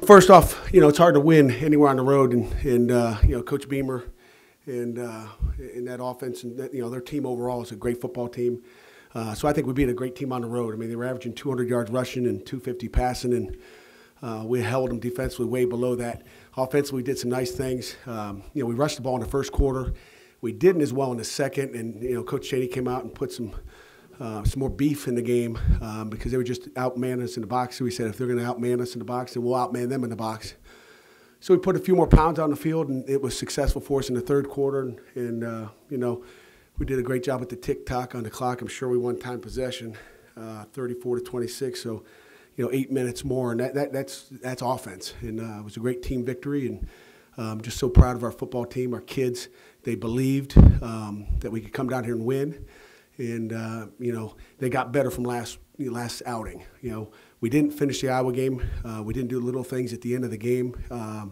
first off, it's hard to win anywhere on the road, and Coach Beamer and in that offense, and their team overall is a great football team. So I think we beat a great team on the road. I mean, they were averaging 200 yards rushing and 250 passing, and we held them defensively way below that. Offensively, we did some nice things. We rushed the ball in the first quarter. We didn't as well in the second, and Coach Cheney came out and put some more beef in the game because they were just outmanning us in the box. So we said if they're going to outman us in the box, then we'll outman them in the box. So we put a few more pounds on the field, and it was successful for us in the third quarter. And we did a great job with the tick-tock on the clock. I'm sure we won time possession, 34-26. So, 8 minutes more, and that's offense. And it was a great team victory, and I'm just so proud of our football team, our kids. They believed that we could come down here and win. And, they got better from last outing. We didn't finish the Iowa game. We didn't do little things at the end of the game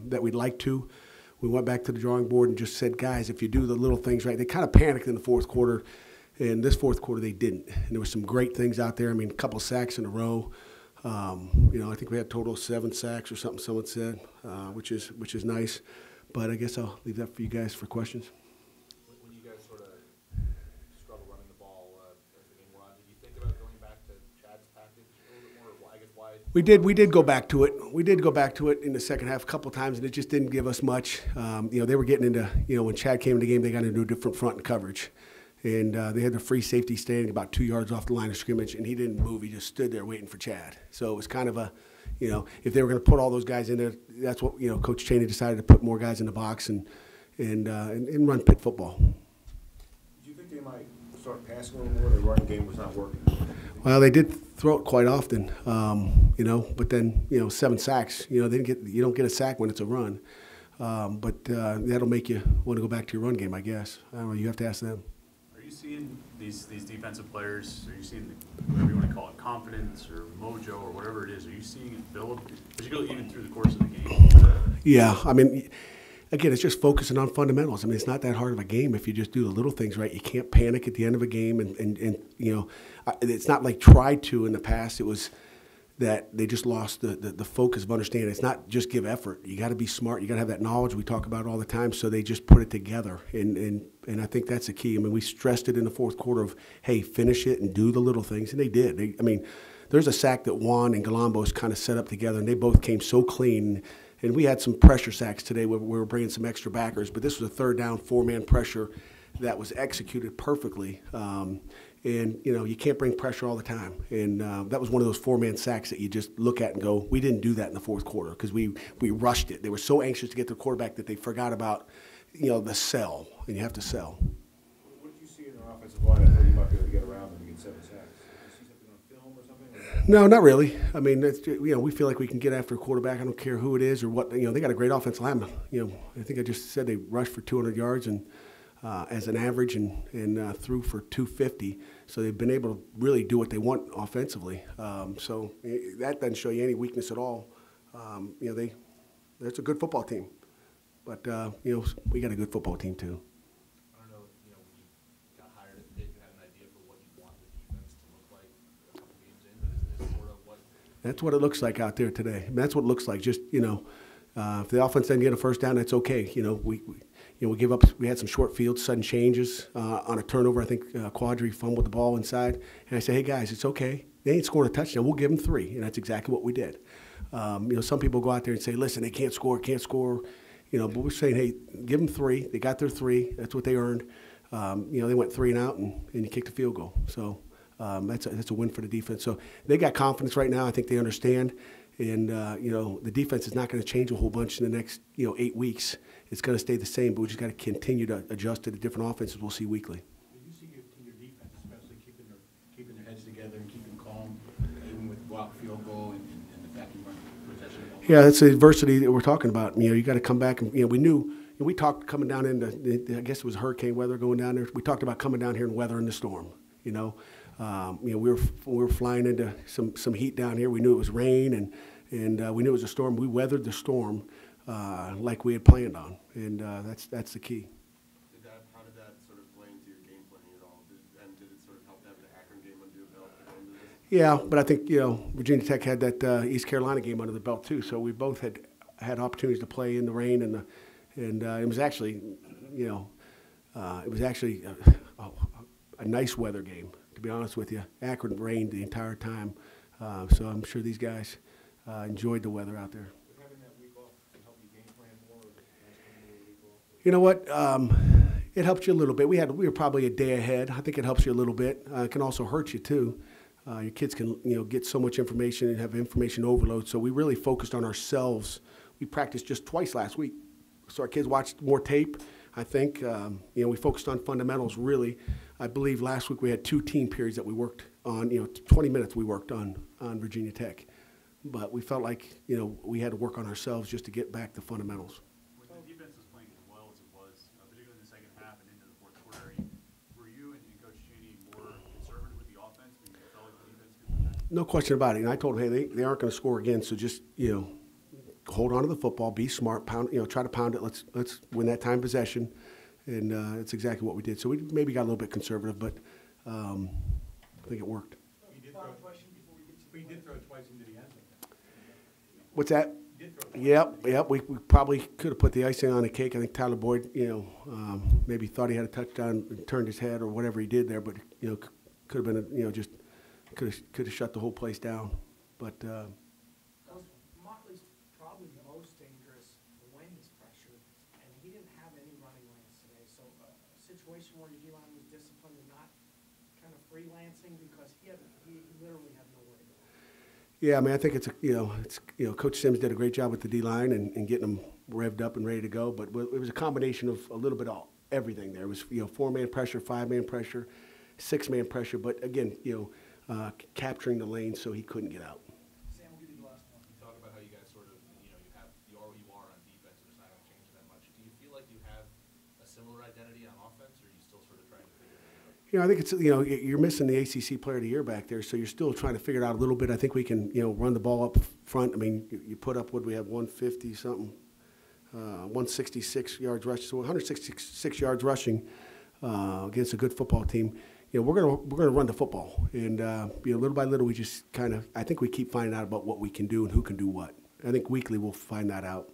that we'd like to. We went back to the drawing board and just said, guys, if you do the little things right. They kind of panicked in the fourth quarter, and this fourth quarter they didn't. And there were some great things out there. I mean, a couple of sacks in a row. I think we had a total of 7 sacks or something someone said, which is nice. But I guess I'll leave that for you guys for questions. When you guys sort of struggle running the ball as the game went on, did you think about going back to Chad's package a little bit more? I guess why? We did go back to it. We did go back to it in the second half a couple of times, and it just didn't give us much. They were getting into, when Chad came in the game, they got into a different front and coverage. And they had the free safety standing about 2 yards off the line of scrimmage, and he didn't move. He just stood there waiting for Chad. So it was kind of a, if they were going to put all those guys in there, that's what, Coach Cheney decided to put more guys in the box and run Pitt football. Do you think they might start passing a little more? The running game was not working. Well, they did throw it quite often, but then, 7 sacks. You don't get a sack when it's a run. But that'll make you want to go back to your run game, I guess. I don't know. You have to ask them. Are you seeing these defensive players, are you seeing, whatever you want to call it, confidence or mojo or whatever it is, are you seeing it build as you go even through the course of the game? Yeah, I mean, again, it's just focusing on fundamentals. I mean, it's not that hard of a game if you just do the little things right. You can't panic at the end of a game, and it's not like tried to in the past. It was that they just lost the focus of understanding. It's not just give effort. You got to be smart. You got to have that knowledge we talk about all the time. So they just put it together, and I think that's the key. I mean, we stressed it in the fourth quarter of, hey, finish it and do the little things, and they did. There's a sack that Juan and Galambos kind of set up together, and they both came so clean. And we had some pressure sacks today where we were bringing some extra backers, but this was a third down, 4-man pressure that was executed perfectly. And, you can't bring pressure all the time. And that was one of those 4-man sacks that you just look at and go, we didn't do that in the fourth quarter because we rushed it. They were so anxious to get their quarterback that they forgot about, the sell, and you have to sell. What did you see in their offensive line? I thought you might be able to get around them and get 7 sacks. Did you see something on film or something? No, not really. I mean, we feel like we can get after a quarterback. I don't care who it is or what. They got a great offensive lineman. I think I just said they rushed for 200 yards and as an average and threw for 250. So they've been able to really do what they want offensively. So that doesn't show you any weakness at all. That's a good football team. But, we got a good football team too. I don't know if, when you got hired at Pitt, you had an idea for what you want the defense to look like a couple games in, but is this sort of what? That's what it looks like out there today. I mean, that's what it looks like. Just, if the offense doesn't get a first down, that's okay. We give up. We had some short fields, sudden changes on a turnover. I think Quadri fumbled the ball inside, and I said, "Hey guys, it's okay. They ain't scoring a touchdown. We'll give them 3," and that's exactly what we did. Some people go out there and say, "Listen, they can't score. But we're saying, hey, give them 3. They got their 3. That's what they earned. They went 3 and out, and you kicked a field goal. So that's a win for the defense. So they got confidence right now. I think they understand. And, the defense is not going to change a whole bunch in the next, 8 weeks. It's going to stay the same, but we just got to continue to adjust to the different offenses we'll see weekly. You see your defense, especially keeping their heads together and keeping calm, even with blocked field goal and the fact you run possession. Yeah, that's the adversity that we're talking about. You got to come back and, we talked coming down into, I guess it was hurricane weather going down there. We talked about coming down here and weathering the storm, we were flying into some heat down here. We knew it was rain and we knew it was a storm. We weathered the storm like we had planned on, and that's the key. How did that sort of play into your game planning at all? Did it sort of help to have the Akron game under your belt at the end of this? Yeah, but I think, Virginia Tech had that East Carolina game under the belt too, so we both had opportunities to play in the rain, and it was actually, a nice weather game, to be honest with you. Akron rained the entire time, so I'm sure these guys enjoyed the weather out there. Would having that week off help you game plan more, or the week off? You know what? It helps you a little bit. We were probably a day ahead. I think it helps you a little bit. It can also hurt you too. Your kids can, get so much information and have information overload. So we really focused on ourselves. We practiced just twice last week, so our kids watched more tape. I think we focused on fundamentals really. I believe last week we had 2 team periods that we worked on. 20 minutes we worked on Virginia Tech, but we felt like we had to work on ourselves just to get back to fundamentals. With the defense was playing as well as it was, particularly in the second half and into the fourth quarter, were you and Coach Cheney more conservative with the offense because you felt like the defense could protect? No question about it. And I told them, hey, they aren't going to score again, so just hold on to the football, be smart, pound, try to pound it. Let's win that time possession, and it's exactly what we did. So we maybe got a little bit conservative, but I think it worked. You did throw it twice into the end zone. What's that? You did throw it twice. Yep. We probably could have put the icing on the cake. I think Tyler Boyd, maybe thought he had a touchdown and turned his head or whatever he did there, but could have been just could have shut the whole place down. But Motley's probably the most dangerous when he's pressured, and he didn't have any running lanes today. So a situation where your D-line was disciplined and not kind of freelancing because he literally had nowhere to go. yeah, I mean, I think Coach Sims did a great job with the D-line and getting them revved up and ready to go. But it was a combination of a little bit of everything there. It was 4-man pressure, 5-man pressure, 6-man pressure. But again, capturing the lane so he couldn't get out. Sam, we'll give you the last one. You talk about how you guys sort of, you are where you are on defense, and it's not going to change that much. Do you feel like you have a similar identity on offense, or are you still sort of trying to figure it out? I think it's, you're missing the ACC Player of the Year back there, so you're still trying to figure it out a little bit. I think we can, run the ball up front. I mean, you put up, what do we have, 150-something, 166 yards rushing, so 166 yards rushing against a good football team. We're gonna run the football, and little by little, we just I think we keep finding out about what we can do and who can do what. I think weekly we'll find that out.